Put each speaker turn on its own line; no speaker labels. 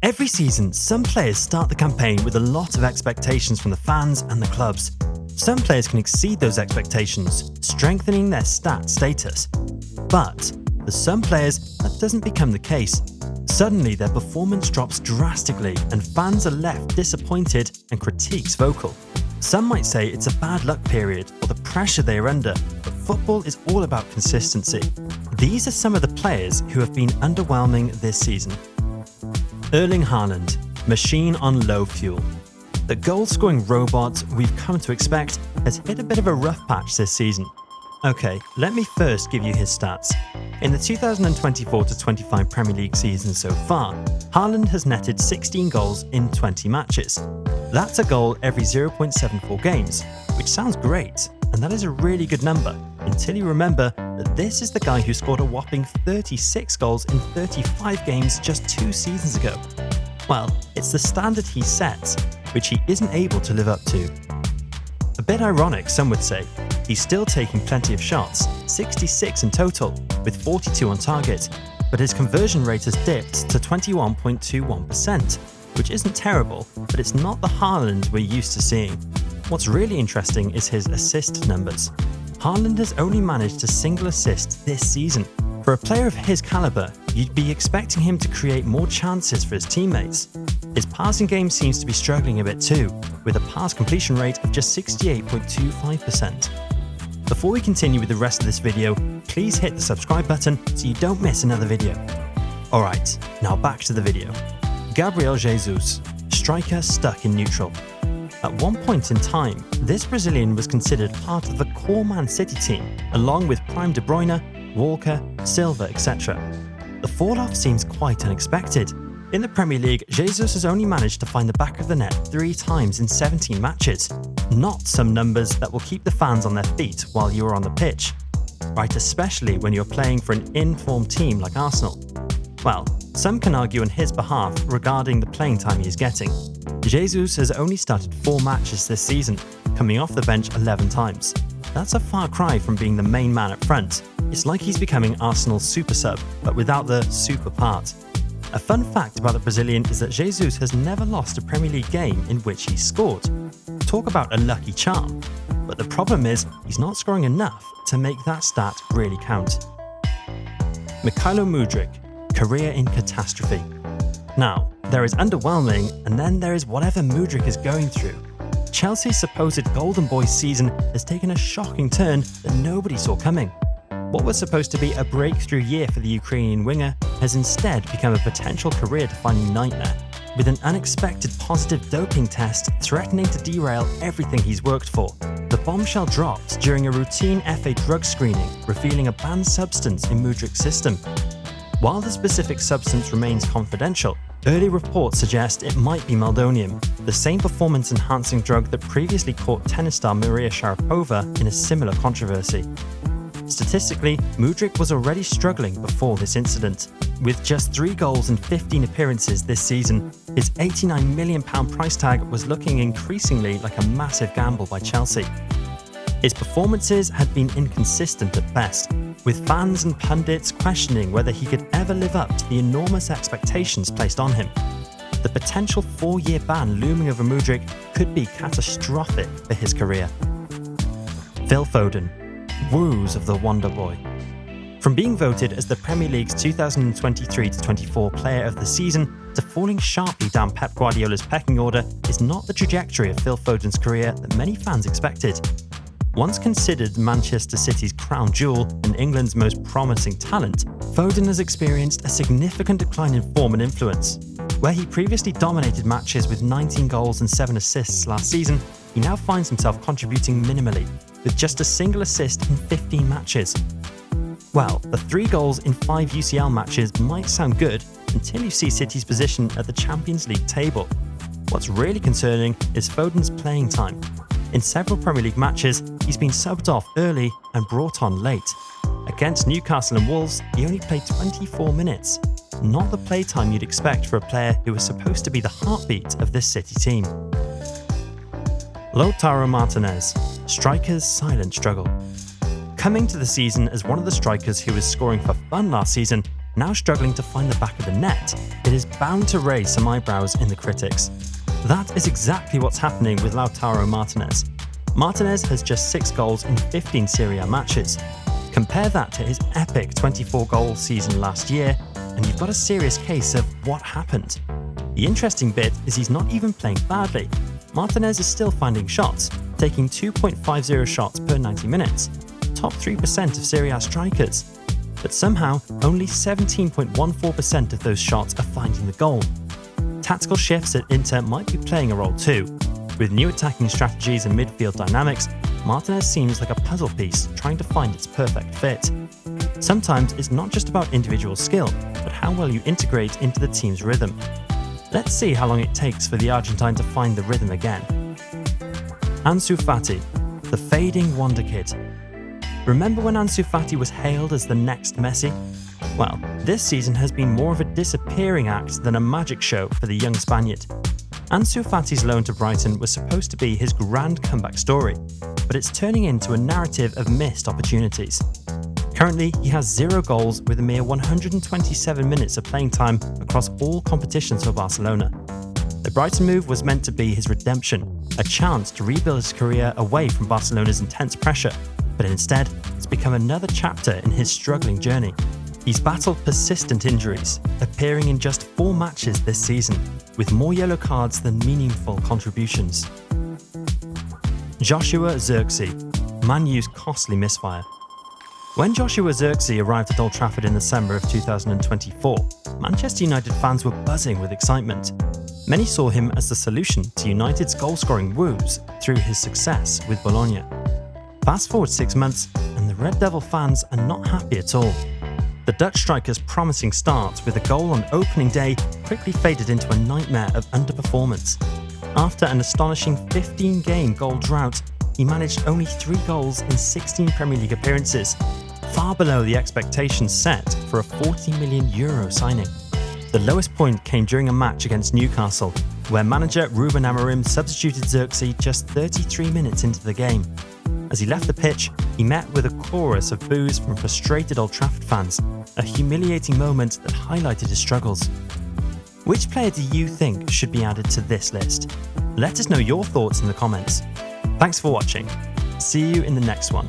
Every season, some players start the campaign with a lot of expectations from the fans and the clubs. Some players can exceed those expectations, strengthening their stat status. But for some players, that doesn't become the case. Suddenly, their performance drops drastically and fans are left disappointed and critiques vocal. Some might say it's a bad luck period or the pressure they are under, but football is all about consistency. These are some of the players who have been underwhelming this season. Erling Haaland, machine on low fuel. The goal-scoring robot we've come to expect has hit a bit of a rough patch this season. Okay, let me first give you his stats. In the 2024-25 Premier League season so far, Haaland has netted 16 goals in 20 matches. That's a goal every 0.74 games, which sounds great, and that is a really good number, until you remember that this is the guy who scored a whopping 36 goals in 35 games just 2 seasons ago. Well, it's the standard he sets, which he isn't able to live up to. A bit ironic, some would say. He's still taking plenty of shots, 66 in total, with 42 on target, but his conversion rate has dipped to 21.21%, which isn't terrible, but it's not the Haaland we're used to seeing. What's really interesting is his assist numbers. Haaland has only managed a single assist this season. For a player of his caliber, you'd be expecting him to create more chances for his teammates. His passing game seems to be struggling a bit too, with a pass completion rate of just 68.25%. Before we continue with the rest of this video, please hit the subscribe button so you don't miss another video. Alright, now back to the video. Gabriel Jesus, striker stuck in neutral. At one point in time, this Brazilian was considered part of the core Man City team, along with prime De Bruyne, Walker, Silva, etc. The fall-off seems quite unexpected. In the Premier League, Jesus has only managed to find the back of the net 3 times in 17 matches. Not some numbers that will keep the fans on their feet while you are on the pitch. Right, especially when you're playing for an in-form team like Arsenal. Well, some can argue on his behalf regarding the playing time he is getting. Jesus has only started 4 matches this season, coming off the bench 11 times. That's a far cry from being the main man up front. It's like he's becoming Arsenal's super sub, but without the super part. A fun fact about the Brazilian is that Jesus has never lost a Premier League game in which he's scored. Talk about a lucky charm. But the problem is, he's not scoring enough to make that stat really count. Mykhailo Mudryk, career in catastrophe. Now, there is underwhelming, and then there is whatever Mudryk is going through. Chelsea's supposed Golden Boy season has taken a shocking turn that nobody saw coming. What was supposed to be a breakthrough year for the Ukrainian winger has instead become a potential career-defining nightmare, with an unexpected positive doping test threatening to derail everything he's worked for. The bombshell dropped during a routine FA drug screening, revealing a banned substance in Mudryk's system. While the specific substance remains confidential, early reports suggest it might be meldonium, the same performance-enhancing drug that previously caught tennis star Maria Sharapova in a similar controversy. Statistically, Mudryk was already struggling before this incident. With just 3 goals and 15 appearances this season, his £89 million price tag was looking increasingly like a massive gamble by Chelsea. His performances had been inconsistent at best, with fans and pundits questioning whether he could ever live up to the enormous expectations placed on him. The potential 4-year ban looming over Mudryk could be catastrophic for his career. Phil Foden, woes of the Wonder Boy. From being voted as the Premier League's 2023-24 Player of the Season to falling sharply down Pep Guardiola's pecking order is not the trajectory of Phil Foden's career that many fans expected. Once considered Manchester City's crown jewel and England's most promising talent, Foden has experienced a significant decline in form and influence. Where he previously dominated matches with 19 goals and 7 assists last season, he now finds himself contributing minimally, with just a single assist in 15 matches. Well, the 3 goals in 5 UCL matches might sound good until you see City's position at the Champions League table. What's really concerning is Foden's playing time. In several Premier League matches, he's been subbed off early and brought on late. Against Newcastle and Wolves, he only played 24 minutes. Not the playtime you'd expect for a player who was supposed to be the heartbeat of this City team. Lautaro Martinez, striker's silent struggle. Coming to the season as one of the strikers who was scoring for fun last season, now struggling to find the back of the net, it is bound to raise some eyebrows in the critics. That is exactly what's happening with Lautaro Martinez. Martinez has just 6 goals in 15 Serie A matches. Compare that to his epic 24-goal season last year, and you've got a serious case of what happened. The interesting bit is he's not even playing badly. Martinez is still finding shots, taking 2.50 shots per 90 minutes, top 3% of Serie A strikers. But somehow, only 17.14% of those shots are finding the goal. Tactical shifts at Inter might be playing a role too. With new attacking strategies and midfield dynamics, Martinez seems like a puzzle piece trying to find its perfect fit. Sometimes it's not just about individual skill, but how well you integrate into the team's rhythm. Let's see how long it takes for the Argentine to find the rhythm again. Ansu Fati, the fading wonder kid. Remember when Ansu Fati was hailed as the next Messi? Well, this season has been more of a disappearing act than a magic show for the young Spaniard. Ansu Fati's loan to Brighton was supposed to be his grand comeback story, but it's turning into a narrative of missed opportunities. Currently, he has 0 goals with a mere 127 minutes of playing time across all competitions for Barcelona. The Brighton move was meant to be his redemption, a chance to rebuild his career away from Barcelona's intense pressure, but instead, it's become another chapter in his struggling journey. He's battled persistent injuries, appearing in just 4 matches this season, with more yellow cards than meaningful contributions. Joshua Zirkzee, Man U's costly misfire. When Joshua Zirkzee arrived at Old Trafford in the summer of 2024, Manchester United fans were buzzing with excitement. Many saw him as the solution to United's goal-scoring woes through his success with Bologna. Fast forward 6 months, and the Red Devil fans are not happy at all. The Dutch striker's promising start with a goal on opening day quickly faded into a nightmare of underperformance. After an astonishing 15-game goal drought, he managed only 3 goals in 16 Premier League appearances, far below the expectations set for a €40 million signing. The lowest point came during a match against Newcastle, where manager Ruben Amorim substituted Zirkzee just 33 minutes into the game. As he left the pitch, he met with a chorus of boos from frustrated Old Trafford fans, a humiliating moment that highlighted his struggles. Which player do you think should be added to this list? Let us know your thoughts in the comments. Thanks for watching. See you in the next one.